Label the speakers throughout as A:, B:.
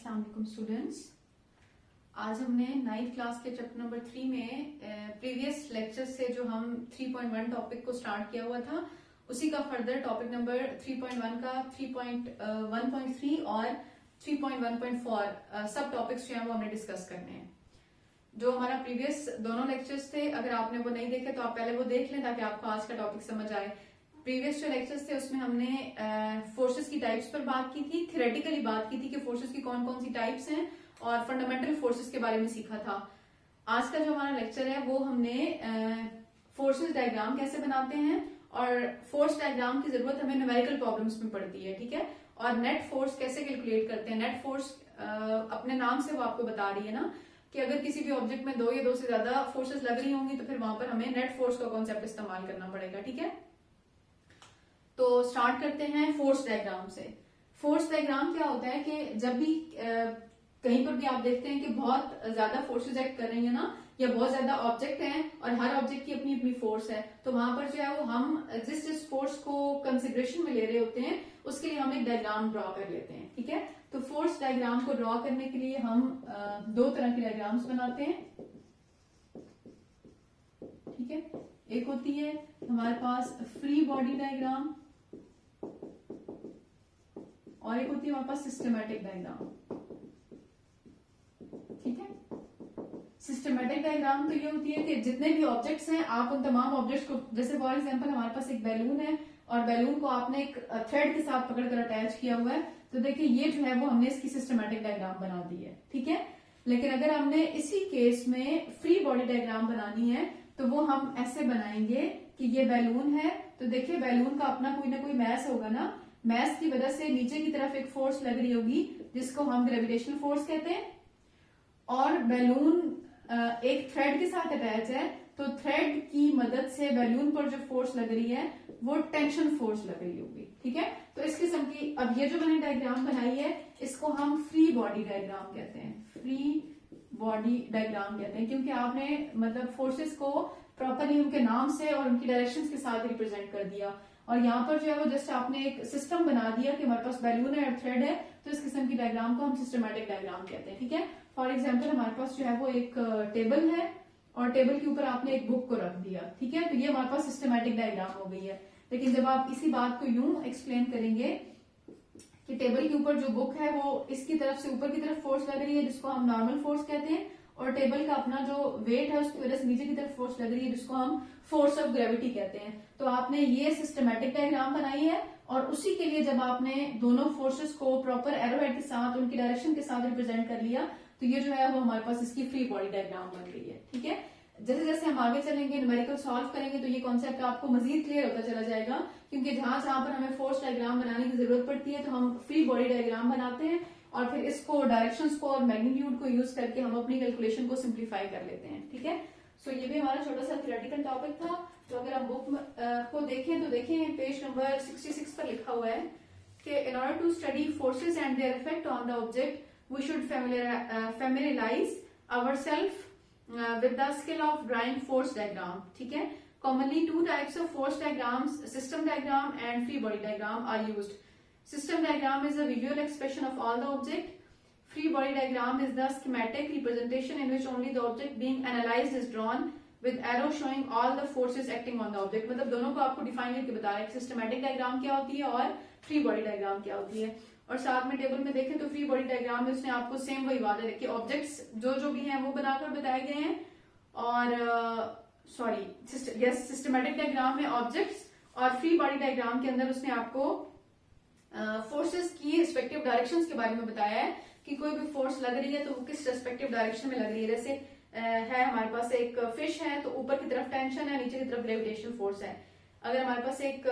A: अस्सलाम वालेकुम स्टूडेंट्स। आज हमने 9th क्लास के चैप्टर नंबर 3 में प्रीवियस लेक्चर से जो हम 3.1 टॉपिक को स्टार्ट किया हुआ था उसी का फर्दर टॉपिक नंबर 3.1 का 3.1.3 और 3.1.4 सब टॉपिक्स जो है वो हमने डिस्कस करने हैं। जो हमारा प्रीवियस दोनों लेक्चर्स थे, अगर आपने वो नहीं देखे तो आप पहले वो देख लें ताकि आपको आज का टॉपिक समझ आए। प्रीवियस जो लेक्चर्स थे उसमें हमने फोर्सेस की टाइप्स पर बात की थी, थियोरेटिकली बात की थी कि फोर्सेस की कौन कौन सी टाइप्स हैं और फंडामेंटल फोर्सेस के बारे में सीखा था। आज का जो हमारा लेक्चर है वो हमने फोर्सेस डायग्राम कैसे बनाते हैं और फोर्स डायग्राम की जरूरत हमें न्यूमेरिकल प्रॉब्लम्स में पड़ती है, ठीक है। और नेट फोर्स कैसे कैलकुलेट करते हैं। नेट फोर्स अपने नाम से वो आपको बता रही है ना कि अगर किसी भी ऑब्जेक्ट में दो या दो से ज्यादा फोर्सेस लग रही होंगी तो फिर वहां पर हमें नेट फोर्स का कॉन्सेप्ट इस्तेमाल करना पड़ेगा, ठीक है। तो स्टार्ट करते हैं फोर्स डायग्राम से। फोर्स डायग्राम क्या होता है कि जब भी कहीं पर भी आप देखते हैं कि बहुत ज्यादा फोर्सेस एक्ट कर रही है ना, या बहुत ज्यादा ऑब्जेक्ट हैं और हर ऑब्जेक्ट की अपनी अपनी फोर्स है, तो वहां पर जो है वो हम जिस फोर्स को कंसिडरेशन में ले रहे होते हैं उसके लिए हम एक डायग्राम ड्रॉ कर लेते हैं, ठीक है। तो फोर्स डायग्राम को ड्रॉ करने के लिए हम दो तरह के डायग्राम्स बनाते हैं, ठीक है। एक होती है हमारे पास फ्री बॉडी डायग्राम और एक होती है हमारे पास सिस्टमैटिक डायग्राम, ठीक है। सिस्टमैटिक डायग्राम तो ये होती है कि जितने भी ऑब्जेक्ट्स हैं आप उन तमाम ऑब्जेक्ट्स को, जैसे फॉर एग्जांपल हमारे पास एक बैलून है और बैलून को आपने एक थ्रेड के साथ पकड़कर अटैच किया हुआ है, तो देखिए ये जो है वो हमने इसकी सिस्टमैटिक डायग्राम बना दी है, ठीक है। लेकिन अगर हमने इसी केस में फ्री बॉडी डायग्राम बनानी है तो वो हम ऐसे बनाएंगे कि ये बैलून है, तो देखिए बैलून का अपना कोई ना कोई मैस होगा ना, मैस की वजह से नीचे की तरफ एक फोर्स लग रही होगी जिसको हम ग्रेविटेशनल फोर्स कहते हैं, और बैलून एक थ्रेड के साथ अटैच है, तो थ्रेड की मदद से बैलून पर जो फोर्स लग रही है वो टेंशन फोर्स लग रही होगी, ठीक है। तो इस किस्म की अब ये जो मैंने डायग्राम बनाई है इसको हम फ्री बॉडी डायग्राम कहते हैं, फ्री बॉडी डायग्राम कहते हैं, क्योंकि आपने मतलब फोर्सेस को प्रॉपरली उनके नाम से और उनकी डायरेक्शंस के साथ रिप्रेजेंट कर दिया, और यहाँ पर जो है वो जस्ट आपने एक सिस्टम बना दिया कि हमारे पास बैलून है और थ्रेड है, तो इस किस्म की डायग्राम को हम सिस्टमैटिक डायग्राम कहते हैं, ठीक है। फॉर एग्जाम्पल हमारे पास जो है वो एक टेबल है और टेबल के ऊपर आपने एक बुक को रख दिया, ठीक है, तो ये हमारे पास सिस्टमैटिक डायग्राम हो गई है। लेकिन जब आप इसी बात को यूं एक्सप्लेन करेंगे कि टेबल के ऊपर जो बुक है वो इसकी तरफ से ऊपर की तरफ फोर्स लग रही है जिसको हम नॉर्मल फोर्स कहते हैं, और टेबल का अपना जो वेट है उसकी वजह से नीचे की तरफ फोर्स लग रही है जिसको हम फोर्स ऑफ ग्रेविटी कहते हैं। तो आपने ये सिस्टमैटिक डायग्राम बनाई है और उसी के लिए जब आपने दोनों फोर्सेस को प्रॉपर एरोहेड के साथ उनकी डायरेक्शन के साथ रिप्रेजेंट कर लिया तो ये जो है वो हमारे पास इसकी फ्री बॉडी डायग्राम बन गई है, ठीक है। जैसे जैसे हम आगे चलेंगे न्यूमेरिकल सॉल्व करेंगे तो ये कॉन्सेप्ट आपको मजीद क्लियर होता चला जाएगा, क्योंकि जहां जहां पर हमें फोर्स डायग्राम बनाने की जरूरत पड़ती है तो हम फ्री बॉडी डायग्राम बनाते हैं और फिर इसको डायरेक्शंस को और मैग्नीट्यूड को यूज करके हम अपनी कैलकुलेशन को सिंप्लीफाई कर लेते हैं, ठीक है। सो ये भी हमारा छोटा सा थियोरेटिकल टॉपिक था। तो अगर हम बुक को देखें तो देखें पेज नंबर 66 पर लिखा हुआ है कि in order to study forces and their effect on the object we should familiarize ourselves with the skill of drawing force diagram, ठीक है। Commonly two types of force diagrams, system diagram and free body diagram are used. System diagram is a visual expression of all the object. Free body diagram is the schematic representation in which only the object being analyzed is drawn with arrow showing all the forces acting on the object. मतलब दोनों को आपको define करके बता रहे हैं systematic diagram क्या होती है और फ्री बॉडी डायग्राम क्या होती है। और साथ में टेबल में देखें तो फ्री बॉडी डायग्राम में उसने आपको सेम वही बात है कि ऑब्जेक्ट्स जो जो भी हैं वो बनाकर बताए गए हैं, और सिस्टमैटिक डायग्राम में ऑब्जेक्ट्स और फ्री बॉडी डायग्राम के अंदर उसने आपको फोर्सेस की रिस्पेक्टिव डायरेक्शंस के बारे में बताया है कि कोई भी फोर्स लग रही है तो वो किस रिस्पेक्टिव डायरेक्शन में लग रही है। जैसे है हमारे पास एक फिश है तो ऊपर की तरफ टेंशन है, नीचे की तरफ ग्रेविटेशनल फोर्स है। अगर हमारे पास एक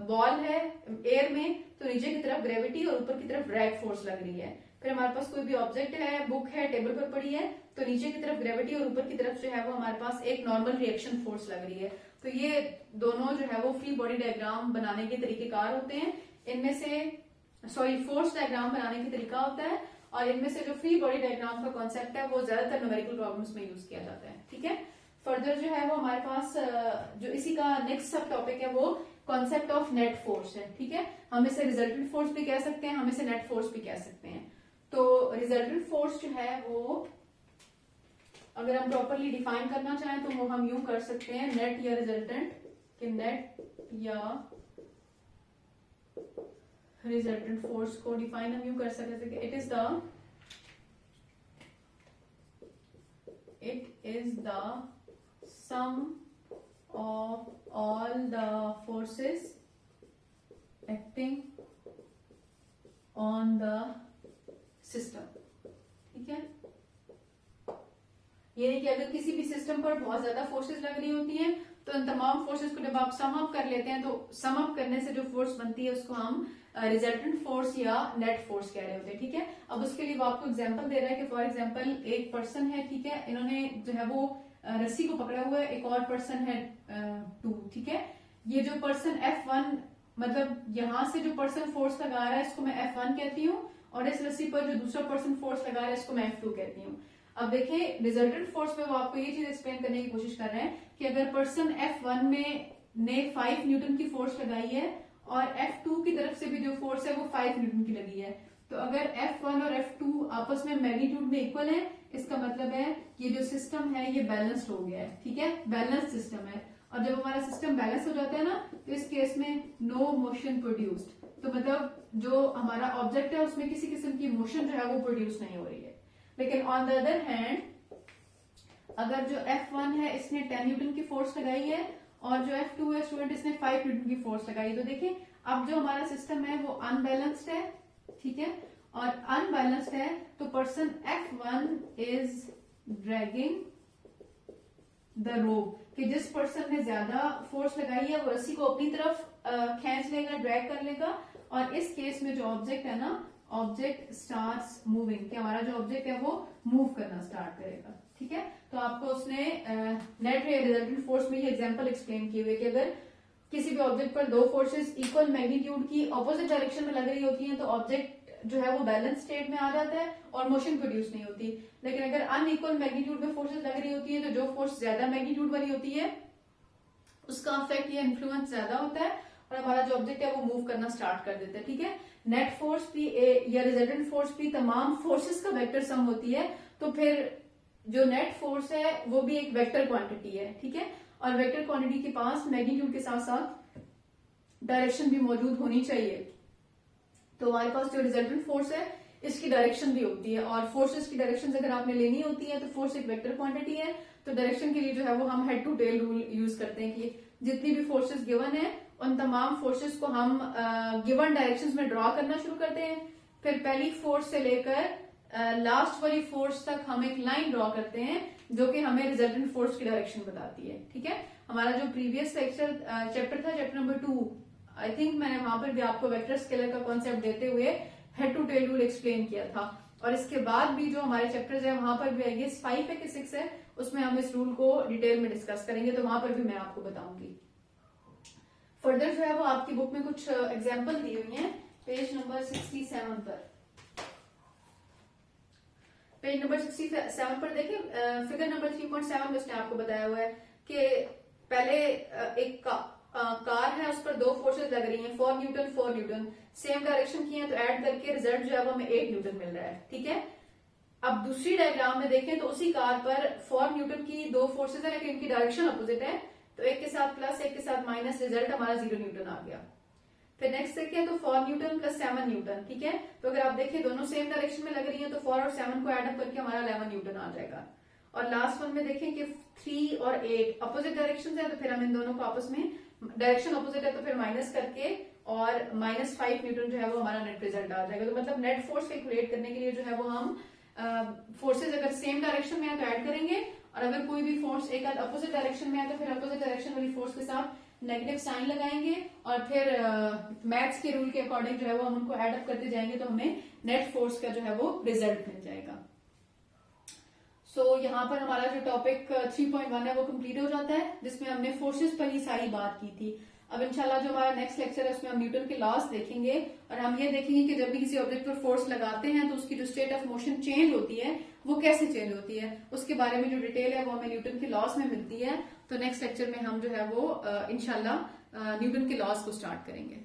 A: बॉल है एयर में तो नीचे की तरफ ग्रेविटी और ऊपर की तरफ ड्रैग फोर्स लग रही है। फिर हमारे पास कोई भी ऑब्जेक्ट है, बुक है, टेबल पर पड़ी है, तो नीचे की तरफ ग्रेविटी और ऊपर की तरफ जो है वो हमारे पास एक नॉर्मल रिएक्शन फोर्स लग रही है। तो ये दोनों जो है वो फ्री बॉडी डायग्राम बनाने के तरीकेकार होते हैं। इनमें से फोर्स डायग्राम बनाने का तरीका होता है और इनमें से जो फ्री बॉडी डायग्राम का कॉन्सेप्ट है वो ज्यादातर न्यूमेरिकल प्रॉब्लम्स में यूज किया जाता है, ठीक है। फर्दर जो है वो हमारे पास जो इसी का नेक्स्ट सब टॉपिक है वो कॉन्सेप्ट ऑफ नेट फोर्स है, ठीक है। हम इसे रिजल्टेंट फोर्स भी कह सकते हैं, हम इसे नेट फोर्स भी कह सकते हैं। तो रिजल्टेंट फोर्स जो है वो अगर हम प्रॉपरली डिफाइन करना चाहें तो वो हम यूं कर सकते हैं, नेट या रिजल्टेंट, कि नेट या रिजल्टेंट फोर्स को डिफाइन हम यूं कर सकते हैं, it is the sum of all the forces acting on the system. ठीक है, ये नहीं कि अगर किसी भी सिस्टम पर बहुत ज्यादा फोर्सेस लग रही होती हैं तो इन तमाम फोर्सेस को जब आप सम अप कर लेते हैं तो सम अप करने से जो फोर्स बनती है उसको हम रिजल्टेंट फोर्स या नेट फोर्स कह रहे होते हैं। ठीक है, अब उसके लिए वो आपको एग्जांपल दे रहा है कि फॉर एग्जांपल एक पर्सन है, ठीक है, इन्होंने जो है वो रस्सी को पकड़ा हुआ है, एक और पर्सन है 2। ठीक है, ये जो पर्सन F1, मतलब यहां से जो पर्सन फोर्स लगा रहा है इसको मैं F1 कहती हूँ, और इस रस्सी पर जो दूसरा पर्सन फोर्स लगा रहा है इसको मैं F2 कहती हूँ। अब देखें रिजल्टेंट फोर्स में वो आपको ये चीज एक्सप्लेन करने की कोशिश कर रहे हैं कि अगर पर्सन F1 में ने 5 न्यूटन की फोर्स लगाई है और F2 की तरफ से भी जो फोर्स है वो 5 न्यूटन की लगी है, तो अगर F1 और F2 आपस में मैग्नीट्यूड में इक्वल है, इसका मतलब है ये जो सिस्टम है ये बैलेंस्ड हो गया है। ठीक है, बैलेंस सिस्टम है, और जब हमारा सिस्टम बैलेंस हो जाता है ना तो इस केस में नो मोशन प्रोड्यूस्ड, तो मतलब जो हमारा ऑब्जेक्ट है उसमें किसी किस्म की मोशन जो है वो प्रोड्यूस नहीं हो रही है। लेकिन ऑन द अदर हैंड अगर जो F1 है इसने 10 न्यूटन की फोर्स लगाई है और जो F2 है स्टूडेंट इसने 5 न्यूटन की फोर्स लगाई, तो देखिए अब जो हमारा सिस्टम है वो अनबैलेंस्ड है। ठीक है, और अनबैलेंस्ड है तो person F1 is dragging the rope, कि जिस पर्सन ने ज्यादा फोर्स लगाई है वो रस्सी को अपनी तरफ खींच लेगा, ड्रैग कर लेगा, और इस केस में जो ऑब्जेक्ट है ना, ऑब्जेक्ट स्टार्ट्स मूविंग, कि हमारा जो ऑब्जेक्ट है वो मूव करना स्टार्ट करेगा। ठीक है, तो आपको उसने नेट या रिजल्टेंट फोर्स में ये एग्जांपल एक्सप्लेन किए हुए कि अगर किसी भी ऑब्जेक्ट पर दो फोर्सेस इक्वल मैग्नीट्यूड की ऑपोजिट डायरेक्शन में लग रही होती हैं तो ऑब्जेक्ट जो है वो बैलेंस स्टेट में आ जाता है और मोशन प्रोड्यूस नहीं होती। लेकिन अगर अनइक्वल मैग्नीट्यूड में फोर्सेस लग रही होती है तो जो फोर्स ज्यादा मैग्नीट्यूड वाली होती है उसका इफेक्ट या इन्फ्लुएंस ज्यादा होता है और हमारा जो ऑब्जेक्ट है वो मूव करना स्टार्ट कर देता है। ठीक है, नेट फोर्स भी या रिजल्टेंट फोर्स भी तमाम फोर्सेस का वेक्टर सम होती है, तो फिर जो नेट फोर्स है वो भी एक वेक्टर क्वांटिटी है। ठीक है, और वेक्टर क्वांटिटी के पास मैग्नीट्यूड के साथ साथ डायरेक्शन भी मौजूद होनी चाहिए। तो हमारे पास जो रिजल्टेंट फोर्स है इसकी डायरेक्शन भी होती है, और फोर्सेस की डायरेक्शन अगर आपने लेनी होती है तो फोर्स एक वेक्टर क्वांटिटी है, तो डायरेक्शन के लिए जो है वो हम head to tail rule use करते हैं कि जितनी भी फोर्सेस गिवन है उन तमाम फोर्सेस को हम गिवन डायरेक्शंस में ड्रॉ करना शुरू करते हैं। फिर पहली फोर्स से लेकर लास्ट वाली फोर्स तक हम एक लाइन ड्रॉ करते हैं जो कि हमें रिजल्टेंट फोर्स की डायरेक्शन बताती है। ठीक है, हमारा जो प्रीवियस लेक्चर चैप्टर था, चैप्टर नंबर 2, आई थिंक मैंने वहां पर भी आपको वेक्टर स्केलर का कॉन्सेप्ट देते हुए head to tail rule explain किया था, और इसके बाद भी जो हमारे चैप्टर्स है वहां पर भी आई गेस 5 है कि 6 है, उसमें हम इस रूल को डिटेल में डिस्कस करेंगे, तो वहां पर भी मैं आपको बताऊंगी। फर्दर जो है वो आपकी बुक में कुछ एग्जाम्पल दी हुई है, पेज नंबर 67 पर। पेज नंबर 67 पर देखिए फिगर नंबर 3.7 में उसने आपको बताया हुआ है कि पहले एक कार है, उस पर दो फोर्सेस लग रही हैं, 4 न्यूटन 4 न्यूटन, सेम डायरेक्शन की है, तो ऐड करके रिजल्ट जो है वो हमें 8 न्यूटन मिल रहा है। ठीक है, अब दूसरी डायग्राम में देखें तो उसी कार पर 4 न्यूटन की दो फोर्सेस है लेकिन इनकी डायरेक्शन अपोजिट है, तो एक के साथ प्लस एक के साथ माइनस, रिजल्ट हमारा 0 न्यूटन आ गया। फिर नेक्स्ट देखें तो 4 न्यूटन प्लस 7 न्यूटन। ठीक है, तो अगर आप देखें दोनों सेम डायरेक्शन में लग रही है तो 4 और 7 को एड अप करके हमारा 11 न्यूटन आ जाएगा। और लास्ट वन में देखें कि 3 और 8 अपोजिट डायरेक्शन है, तो फिर हम इन दोनों को आपस में, डायरेक्शन अपोजिट है तो फिर माइनस करके और -5 न्यूटन जो है वो हमारा नेट रिजल्ट आ जाएगा। तो मतलब नेट फोर्स कैलकुलेट करने के लिए जो है वो हम फोर्सेज अगर सेम डायरेक्शन में है तो ऐड करेंगे, और अगर कोई भी फोर्स एक अपोजिट डायरेक्शन में है तो फिर अपोजिट डायरेक्शन वाली फोर्स के साथ नेगेटिव साइन लगाएंगे, और फिर मैथ्स के रूल के अकॉर्डिंग जो है वो हम उनको ऐड अप करते जाएंगे तो हमें नेट फोर्स का जो है वो रिजल्ट मिल जाएगा। यहाँ पर हमारा जो टॉपिक 3.1 है वो कंप्लीट हो जाता है, जिसमें हमने फोर्सेस पर ही सारी बात की थी। अब इंशाल्लाह जो हमारा नेक्स्ट लेक्चर है उसमें हम न्यूटन के लॉस देखेंगे, और हम ये देखेंगे कि जब भी किसी ऑब्जेक्ट पर फोर्स लगाते हैं तो उसकी जो स्टेट ऑफ मोशन चेंज होती है वो कैसे चेंज होती है, उसके बारे में जो डिटेल है वो हमें न्यूटन के लॉस में मिलती है। तो नेक्स्ट लेक्चर में हम जो है वो इंशाल्लाह न्यूटन के लॉस को स्टार्ट करेंगे।